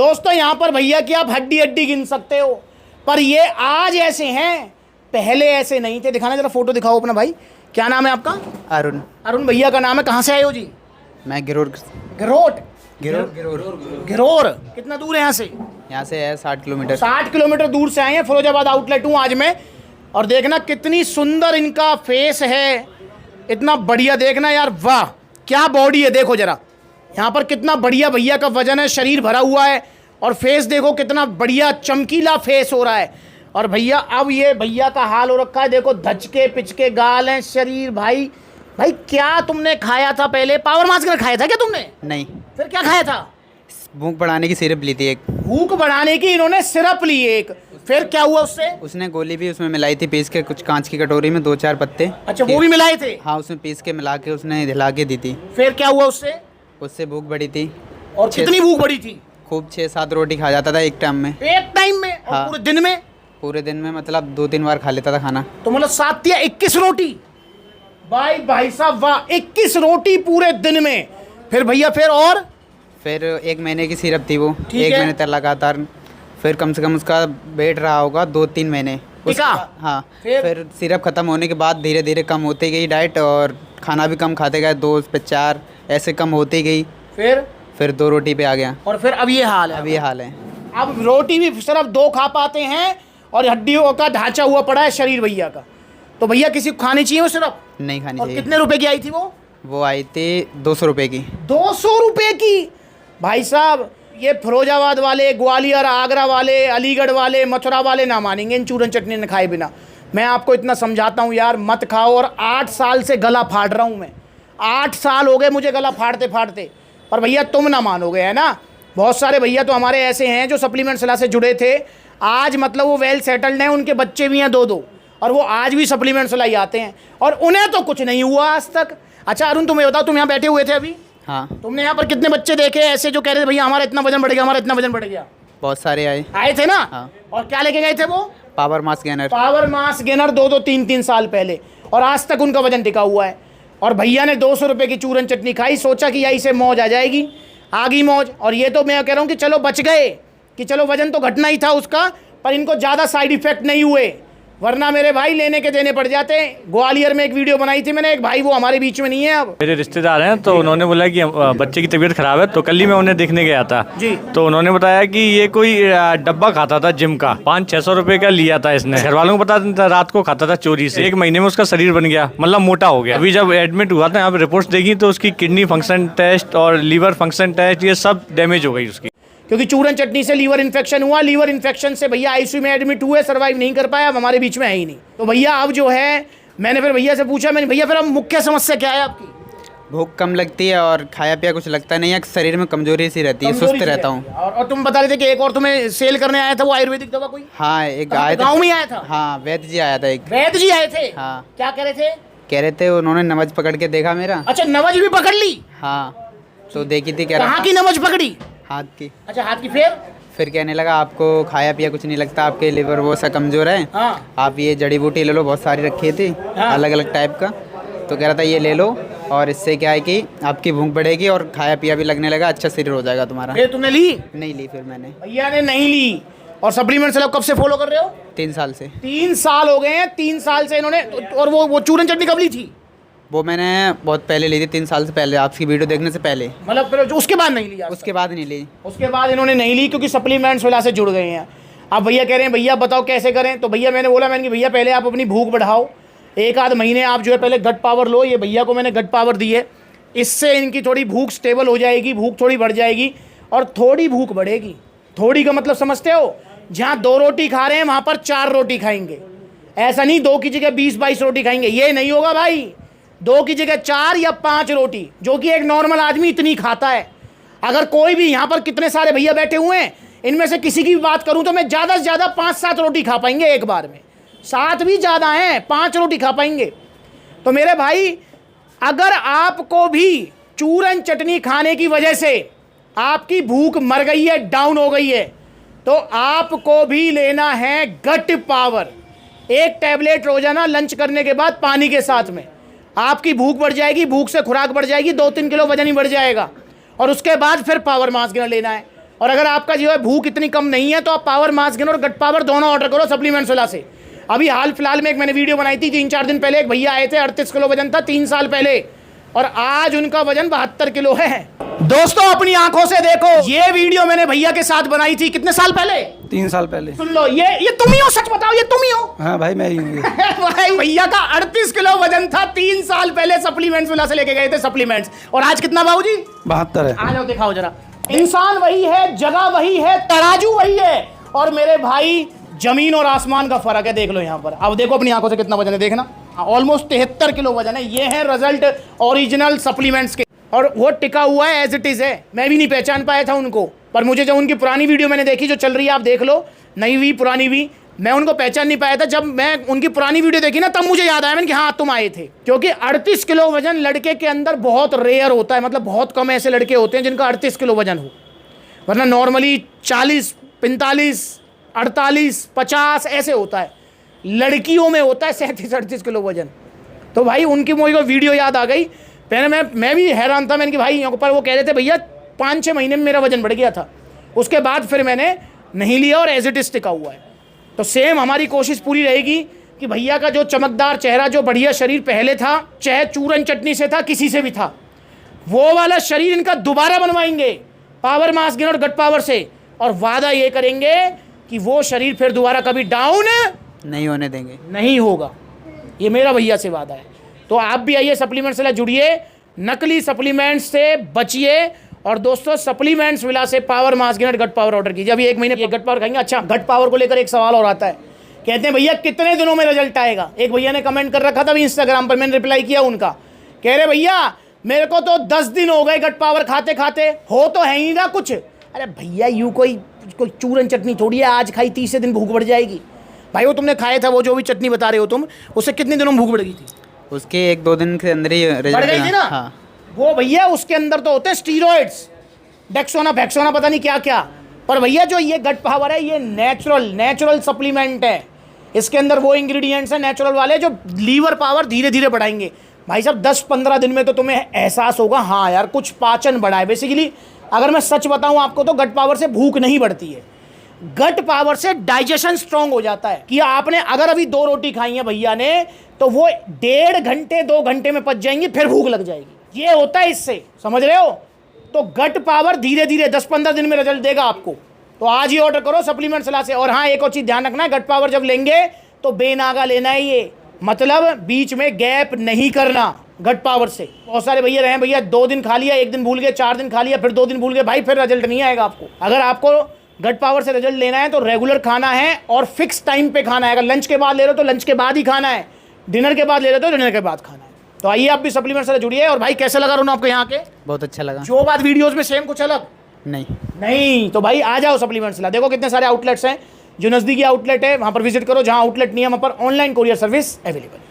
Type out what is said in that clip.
दोस्तों यहाँ पर भैया की आप हड्डी हड्डी गिन सकते हो, पर ये आज ऐसे हैं, पहले ऐसे नहीं थे। दिखाना जरा फोटो दिखाओ अपना भाई। क्या नाम है आपका? अरुण। अरुण भैया का नाम है। कहाँ से आए हो जी? मैं गिरोर। गिरोर कितना दूर है यहाँ से? यहाँ से है 60 किलोमीटर। 60 किलोमीटर दूर से आए हैं। फिरोजाबाद आउटलेट हूँ आज मैं। और देखना कितनी सुंदर इनका फेस है, इतना बढ़िया। देखना यार, वाह क्या बॉडी है। देखो जरा यहाँ पर कितना बढ़िया भैया का वजन है, शरीर भरा हुआ है। और फेस देखो कितना बढ़िया चमकीला फेस हो रहा है। और भैया अब ये भैया का हाल हो रखा है, देखो धचके पिचके गाल हैं, शरीर। भाई भाई क्या तुमने खाया था पहले? पावर मास्क खाया था क्या तुमने? नहीं। फिर क्या खाया था? भूख बढ़ाने की सिरप ली थी एक। भूख बढ़ाने की इन्होंने सिरप ली एक। फिर क्या हुआ उससे? उसने गोली भी उसमें मिलाई थी पीस के, कुछ कांच की कटोरी में 2-4 पत्ते। अच्छा वो भी मिलाए थे? हाँ, उसमें पीस के मिला के उसने हिला के दी थी। फिर क्या हुआ उससे? उससे भूख बढ़ी थी। और कितनी भूख बढ़ी थी? खूब 6-7 रोटी खा जाता था एक टाइम में। एक टाइम में? और हाँ। पूरे दिन में? पूरे दिन में मतलब 2-3 बार खा लेता था खाना। तो मतलब 7 या 21 रोटी? भाई साहब वाह, 21 रोटी पूरे दिन में। फिर भैया फिर 1 महीने की सिरप थी वो। ठीक 1 है। महीने तक लगातार। फिर कम से कम उसका वेट रहा होगा 2-3 महीने। हाँ। फिर सिरप खत्म होने के बाद धीरे धीरे कम होती गई डाइट, और खाना भी कम खाते गए, 2 पे 4 ऐसे कम होती गई। फिर 2 रोटी पे आ गया। और फिर अब ये हाल है? अब ये हाल है। अब रोटी भी सिर्फ 2 खा पाते हैं, और हड्डियों का ढांचा हुआ पड़ा है शरीर भैया का। तो भैया किसी को खानी चाहिए वो सिर्फ? नहीं खानी और चाहिए। कितने रुपए की आई थी वो? वो आई थी 200 रुपये की। 200 रुपये की? भाई साहब ये फिरोजाबाद वाले, ग्वालियर, आगरा वाले, अलीगढ़ वाले, मथुरा वाले ना मानेंगे इन चूरन चटनी न खाए बिना। मैं आपको इतना समझाता हूँ यार, मत खाओ। और 8 साल से गला फाड़ रहा हूँ मैं। 8 साल हो गए मुझे गला फाड़ते फाड़ते। पर भैया तुम ना मानोगे, है ना। बहुत सारे भैया तो हमारे ऐसे हैं जो सप्लीमेंट सलाह से जुड़े थे, आज मतलब वो वेल सेटल्ड हैं, उनके बच्चे भी हैं 2-2, और वो आज भी सप्लीमेंट सलाह आते हैं, और उन्हें तो कुछ नहीं हुआ आज तक। अच्छा अरुण तुम्हें बताओ, तुम यहाँ बैठे हुए थे अभी? हाँ। तुमने यहाँ पर कितने बच्चे देखे ऐसे जो कह रहे थे भैया हमारा इतना वजन बढ़ गया, हमारा इतना वजन बढ़ गया? बहुत सारे आए थे ना। हाँ। और क्या लेके गए थे वो? Power mass gainer. Power mass gainer 2-2, 3-3 साल पहले, और आज तक उनका वजन टिका हुआ है। और भैया ने 200 रुपये की चूरन चटनी खाई, सोचा कि यही से मौज आ जाएगी, आ गई मौज। और ये तो मैं कह रहा हूँ कि चलो बच गए, कि चलो वजन तो घटना ही था उसका, पर इनको ज़्यादा साइड इफेक्ट नहीं हुए, वरना मेरे भाई लेने के देने पड़ जाते। ग्वालियर में एक वीडियो बनाई थी मैंने, एक भाई वो हमारे बीच में नहीं है अब, मेरे रिश्तेदार हैं, तो उन्होंने बोला कि बच्चे की तबीयत खराब है, तो कल ही मैं उन्हें देखने गया था जी। तो उन्होंने बताया कि ये कोई डब्बा खाता था जिम का, 500-600 रुपए का लिया था इसने। घर वालों को पता नहीं था, रात को खाता था चोरी से। 1 महीने में उसका शरीर बन गया, मतलब मोटा हो गया। अभी जब एडमिट हुआ था, यहाँ पे रिपोर्ट्स देखी तो उसकी किडनी फंक्शन टेस्ट और लीवर फंक्शन टेस्ट ये सब डैमेज हो गई उसकी, क्योंकि चूरन चटनी से लीवर इन्फेक्शन हुआ। लीवर इन्फेक्शन से भैया आईसीयू में एडमिट हुए, सर्वाइव नहीं कर पाया, अब हमारे बीच में है ही नहीं। तो भैया अब जो है, मैंने फिर भैया से पूछा, मैंने भैया फिर अब मुख्य समस्या क्या है आपकी? भूख कम लगती है और खाया पिया कुछ लगता नहीं है, शरीर में कमजोरी सी रहती है, सुस्त रहता हूँ। और तुम बता रहे थे कि एक और तुम्हें सेल करने आया था, वो आयुर्वेदिक दवा कोई? हाँ, एक आया था। गाँव में आया था? हाँ, वैद्य जी आया था एक। वैद्य जी आए थे? हाँ। क्या कह रहे थे? कह रहे थे, उन्होंने नमज पकड़ के देखा मेरा। अच्छा नमज भी पकड़ ली? हाँ, तो देखी थी। कह रहा कहाँ की नमज पकड़ी? हाथ की। अच्छा हाथ की। फिर कहने लगा आपको खाया पिया कुछ नहीं लगता, आपके लिवर वो सा कमजोर है। हाँ। आप ये जड़ी बूटी ले लो, बहुत सारी रखी थी। हाँ। अलग अलग टाइप का। तो कह रहा था ये ले लो, और इससे क्या है कि आपकी भूख बढ़ेगी और खाया पिया भी लगने लगा, अच्छा शरीर हो जाएगा तुम्हारा। फिर तुमने ली? नहीं ली फिर मैंने। भैया ने नहीं ली। और सप्लीमेंट से कब से फॉलो कर रहे हो? 3 साल से। 3 साल हो गए हैं। 3 साल से इन्होंने। और वो चूरन चटनी कब ली थी? वो मैंने बहुत पहले ली थी, 3 साल से पहले, आपकी वीडियो देखने से पहले। मतलब फिर जो उसके बाद नहीं लिया? उसके बाद नहीं ली। उसके बाद इन्होंने नहीं ली, क्योंकि सप्लीमेंट्स वाला से जुड़ गए हैं। अब भैया कह रहे हैं भैया बताओ कैसे करें। तो भैया मैंने बोला, मैंने कि भैया पहले आप अपनी भूख बढ़ाओ, 1-8 महीने आप जो है पहले गट पावर लो। ये भैया को मैंने गट पावर दी है, इससे इनकी थोड़ी भूख स्टेबल हो जाएगी, भूख थोड़ी बढ़ जाएगी, और थोड़ी भूख बढ़ेगी। थोड़ी का मतलब समझते हो? जहाँ 2 रोटी खा रहे हैं वहाँ पर 4 रोटी खाएंगे। ऐसा नहीं 2 की जगह 20-22 रोटी खाएंगे, ये नहीं होगा भाई। 2 की जगह 4 या 5 रोटी, जो कि एक नॉर्मल आदमी इतनी खाता है। अगर कोई भी यहाँ पर कितने सारे भैया बैठे हुए हैं, इनमें से किसी की भी बात करूँ तो मैं ज़्यादा से ज़्यादा 5-7 रोटी खा पाएंगे एक बार में। 7 भी ज़्यादा हैं, 5 रोटी खा पाएंगे। तो मेरे भाई अगर आपको भी चूरन चटनी खाने की वजह से आपकी भूख मर गई है, डाउन हो गई है, तो आपको भी लेना है गट पावर। 1 टैबलेट रोजाना लंच करने के बाद पानी के साथ में, आपकी भूख बढ़ जाएगी, भूख से खुराक बढ़ जाएगी, 2-3 किलो वजन ही बढ़ जाएगा। और उसके बाद फिर पावर मास गेनर लेना है। और अगर आपका जो है भूख इतनी कम नहीं है तो आप पावर मास गेन और गट पावर दोनों ऑर्डर करो सप्लीमेंट्स वाला से। अभी हाल फिलहाल में एक मैंने वीडियो बनाई थी 3-4 दिन पहले, एक भैया आए थे 38 किलो वजन था 3 साल पहले, और आज उनका वजन 72 किलो है। दोस्तों अपनी आंखों से देखो, ये वीडियो मैंने भैया के साथ बनाई थी कितने साल पहले? 3 साल पहले। सुन लो, ये तुम ही हो, सच बताओ ये तुम ही हो? हाँ भाई मैं ही हूँ। भाई भैया का 38 किलो वजन था 3 साल पहले, सप्लीमेंट्स वाला से लेके गए थे सप्लीमेंट्स, और आज कितना बाबूजी? 72 है। आ जाओ दिखाओ जरा। इंसान वही है, जगह वही है, तराजू वही है, और मेरे भाई जमीन और आसमान का फर्क है। देख लो यहाँ पर, अब देखो अपनी आंखों से कितना वजन है, देखना ऑलमोस्ट 73 किलो वजन है। ये है रिजल्ट ओरिजिनल सप्लीमेंट्स के, और वो टिका हुआ है एज इट इज है। मैं भी नहीं पहचान पाया था उनको, पर मुझे जब उनकी पुरानी वीडियो मैंने देखी जो चल रही है, आप देख लो, नई भी पुरानी भी, मैं उनको पहचान नहीं पाया था। जब मैं उनकी पुरानी वीडियो देखी ना, तब मुझे याद आया मैंने कि हाँ तुम आए थे, क्योंकि 38 किलो वजन लड़के के अंदर बहुत रेयर होता है, मतलब बहुत कम ऐसे लड़के होते हैं जिनका 38 किलो वजन हो, वरना नॉर्मली 40, 45, 48, 50 ऐसे होता है। लड़कियों में होता है 37-38 किलो वजन। तो भाई उनकी मुझे वीडियो याद आ गई। पहले मैं भी हैरान था, मैंने कि भाई यहाँ पर वो कह रहे थे भैया 5-6 महीने में मेरा वजन बढ़ गया था। उसके बाद फिर मैंने नहीं लिया और एज इट इज टिका हुआ है। तो सेम हमारी कोशिश पूरी रहेगी कि भैया का जो चमकदार चेहरा, जो बढ़िया शरीर पहले था, चाहे चूरन चटनी से था, किसी से भी था, वो वाला शरीर इनका दोबारा बनवाएंगे पावर मास गेन और गट पावर से, और वादा ये करेंगे कि वो शरीर फिर दोबारा कभी डाउन नहीं होने देंगे, नहीं होगा। ये मेरा भैया से वादा है। तो आप भी आइए सप्लीमेंट्स से जुड़िए, नकली सप्लीमेंट्स से बचिए, और दोस्तों सप्लीमेंट्स विला से पावर मास गेन और गट पावर ऑर्डर कीजिए। अभी 1 महीने ये गट पावर खाएंगे। अच्छा, गट पावर को लेकर एक सवाल और आता है, कहते हैं भैया कितने दिनों में रिजल्ट आएगा? एक भैया ने कमेंट कर रखा था अभी इंस्टाग्राम पर, मैंने रिप्लाई किया उनका, कह रहे भैया मेरे को तो 10 दिन हो गए गट पावर खाते खाते, हो तो है ही ना कुछ। अरे भैया यूँ कोई चूरन चटनी थोड़ी है, आज खाई 30 दिन भूख बढ़ जाएगी? भाई वो तुमने खाया था, वो जो भी चटनी बता रहे हो तुम, उससे कितने दिनों में भूख बढ़ गई थी? उसके 1-2 दिन के अंदर ही बढ़ गई थी ना? हाँ। वो भैया उसके अंदर तो होते हैं स्टीरॉइड्स, डेक्सोना फैक्सोना पता नहीं क्या क्या, पर भैया जो ये गट पावर है ये नेचुरल सप्लीमेंट है। इसके अंदर वो इंग्रेडिएंट्स हैं नेचुरल वाले जो लीवर पावर धीरे धीरे बढ़ाएंगे। भाई साहब 10-15 दिन में तो तुम्हें एहसास होगा हाँ यार कुछ पाचन बढ़ा है। बेसिकली अगर मैं सच बताऊं आपको तो गट पावर से भूख नहीं बढ़ती है, गट पावर से डाइजेशन स्ट्रांग हो जाता है। कि आपने अगर अभी 2 रोटी खाई है भैया ने, तो वो 1.5 घंटे 2 घंटे में पच जाएंगी, फिर भूख लग जाएगी। ये होता है इससे, समझ रहे हो? तो गट पावर धीरे धीरे 10-15 दिन में रिजल्ट देगा आपको। तो आज ही ऑर्डर करो सप्लीमेंट सलाह से। और हाँ, एक और चीज़ ध्यान रखना है, गट पावर जब लेंगे तो बेनागा लेना है, ये मतलब बीच में गैप नहीं करना गट पावर से। बहुत सारे भैया रहे भैया 2 दिन खा लिया, 1 दिन भूल गए, 4 दिन खा लिया, फिर 2 दिन भूल गए, भाई फिर रिजल्ट नहीं आएगा आपको। अगर आपको गट पावर से रिजल्ट लेना है तो रेगुलर खाना है और फिक्स टाइम पे खाना है। अगर लंच के बाद ले रहे हो तो लंच के बाद ही खाना है, डिनर के बाद ले रहे हो तो डिनर के बाद खाना है। तो आइए आप भी सप्लीमेंट से जुड़िए। और भाई कैसे लगा रोना आपको यहाँ के? बहुत अच्छा लगा। जो बात वीडियोस में सेम कुछ अलग नहीं, तो भाई आ जाओ सप्लीमेंट से। देखो कितने सारे आउटलेट्स हैं, जो नज़दीकी आउटलेट है वहाँ पर विजिट करो, जहाँ आउटलेट नहीं है वहाँ पर ऑनलाइन कोरियर सर्विस अवेलेबल है।